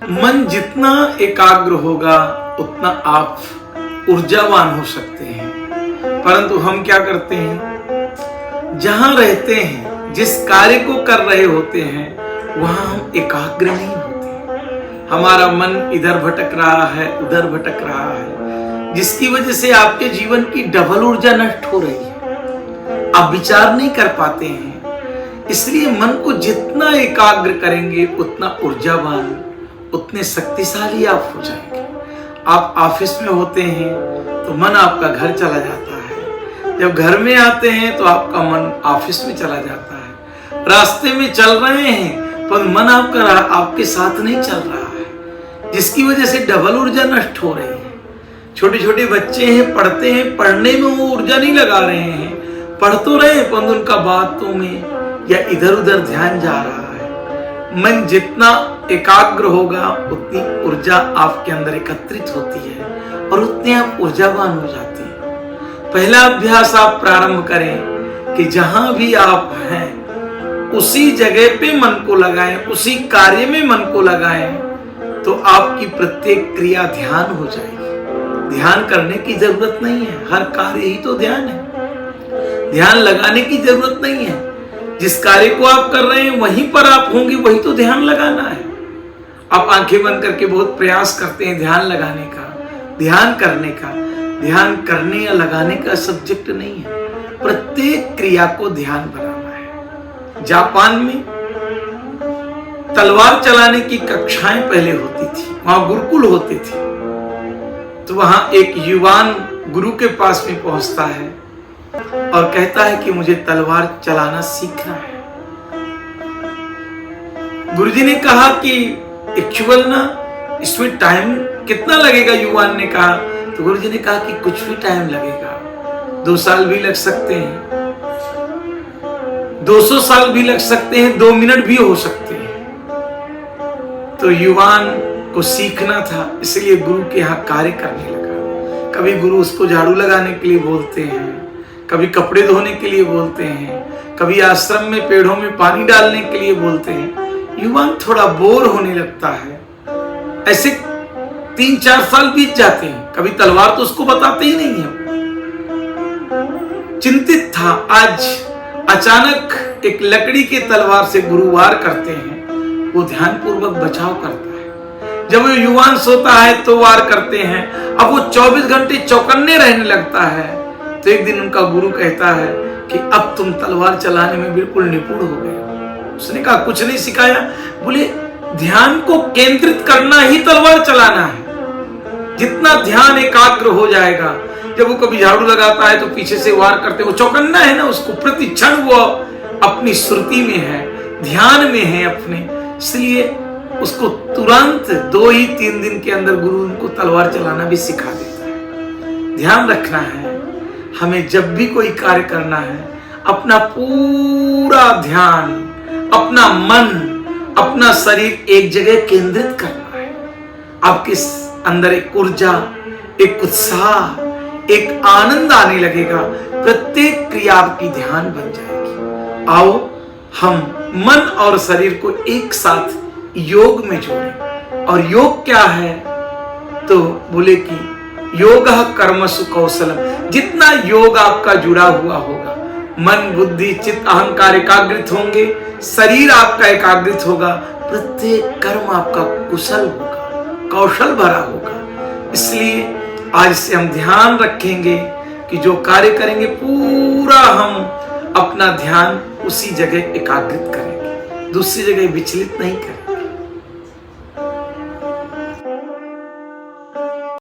मन जितना एकाग्र होगा उतना आप ऊर्जावान हो सकते हैं। परंतु हम क्या करते हैं, जहां रहते हैं, जिस कार्य को कर रहे होते हैं, वहां हम एकाग्र नहीं होते। हमारा मन इधर भटक रहा है, उधर भटक रहा है, जिसकी वजह से आपके जीवन की डबल ऊर्जा नष्ट हो रही है। आप विचार नहीं कर पाते हैं। इसलिए मन को जितना एकाग्र करेंगे उतना ऊर्जावान, उतने शक्तिशाली आप हो जाएंगे। आप ऑफिस में होते हैं तो मन आपका घर चला जाता है, जब घर में आते हैं तो आपका मन ऑफिस में चला जाता है। रास्ते में चल रहे हैं पर मन आपका आपके साथ नहीं चल रहा है, जिसकी वजह से डबल ऊर्जा नष्ट हो रही है। छोटे छोटे बच्चे हैं, पढ़ते हैं, पढ़ने में वो ऊर्जा नहीं लगा रहे हैं, पढ़ तो रहे हैं पर उनका बातों में या इधर उधर ध्यान जा रहा है। मन जितना एकाग्र होगा उतनी ऊर्जा आपके अंदर एकत्रित होती है और उतने आप ऊर्जावान हो जाते हैं। पहला अभ्यास आप प्रारंभ करें कि जहां भी आप हैं उसी जगह पे मन को लगाएं, उसी कार्य में मन को लगाएं, तो आपकी प्रत्येक क्रिया ध्यान हो जाएगी। ध्यान करने की जरूरत नहीं है, हर कार्य ही तो ध्यान है। ध्यान लगाने की जरूरत नहीं है। जिस कार्य को आप कर रहे हैं वहीं पर आप होंगे, वही तो ध्यान लगाना है। आप आंखें बंद करके बहुत प्रयास करते हैं ध्यान लगाने का, ध्यान करने का। ध्यान करने या लगाने का सब्जेक्ट नहीं है, प्रत्येक क्रिया को ध्यान बनाना है। जापान में तलवार चलाने की कक्षाएं पहले होती थी, वहां गुरुकुल होते थे। तो वहां एक युवान गुरु के पास में पहुंचता है और कहता है कि मुझे तलवार चलाना सीखना है। गुरुजी ने कहा कि एक्चुअल ना इसमें टाइम कितना लगेगा, युवान ने कहा। तो गुरुजी ने कहा कि कुछ भी टाइम लगेगा, 2 साल भी लग सकते हैं, 200 साल भी लग सकते हैं, 2 मिनट भी हो सकते हैं। तो युवान को सीखना था, इसलिए गुरु के यहाँ कार्य करने लगा। कभी गुरु उसको झाड़ू लगाने के लिए बोलते हैं, कभी कपड़े धोने के लिए बोलते हैं, कभी आश्रम में पेड़ों में पानी डालने के लिए बोलते हैं। युवान थोड़ा बोर होने लगता है। ऐसे 3-4 साल बीत जाते हैं, कभी तलवार तो उसको बताते ही नहीं है। चिंतित था। आज अचानक एक लकड़ी के तलवार से गुरु वार करते हैं, वो ध्यानपूर्वक बचाव करता है। जब वो युवान सोता है तो वार करते हैं। अब वो 24 घंटे चौकन्ने रहने लगता है। तो एक दिन उनका गुरु कहता है कि अब तुम तलवार चलाने में बिल्कुल निपुण हो गए हो। उसने कहा कुछ नहीं सिखाया। बोले ध्यान को केंद्रित करना ही तलवार चलाना है। जितना ध्यान एकाग्र हो जाएगा, जब वो कभी झाड़ू लगाता है तो पीछे से वार करते, वो चौकन्ना है ना, उसको प्रति क्षण वो अपनी श्रुति में है, ध्यान में है अपने, इसलिए उसको तुरंत 2 ही 3 दिन के अंदर गुरु उनको तलवार चलाना भी सिखा देता है। ध्यान रखना है। हमें जब भी कोई कार्य करना है, अपना पूरा ध्यान, अपना मन, अपना शरीर एक जगह केंद्रित करना है। आपके अंदर एक ऊर्जा, एक उत्साह, एक आनंद आने लगेगा। प्रत्येक क्रिया आपकी ध्यान बन जाएगी। आओ हम मन और शरीर को एक साथ योग में जोड़ें। और योग क्या है? तो बोले कि योग कर्मसु कौशलम। जितना योग आपका जुड़ा हुआ होगा, मन, बुद्धि, चित्त, अहंकार एकाग्रित होंगे, शरीर आपका एकाग्रित होगा, प्रत्येक कर्म आपका कुशल होगा, कौशल भरा होगा। इसलिए आज से हम ध्यान रखेंगे कि जो कार्य करेंगे पूरा हम अपना ध्यान उसी जगह एकाग्रित करेंगे, दूसरी जगह विचलित नहीं करेंगे।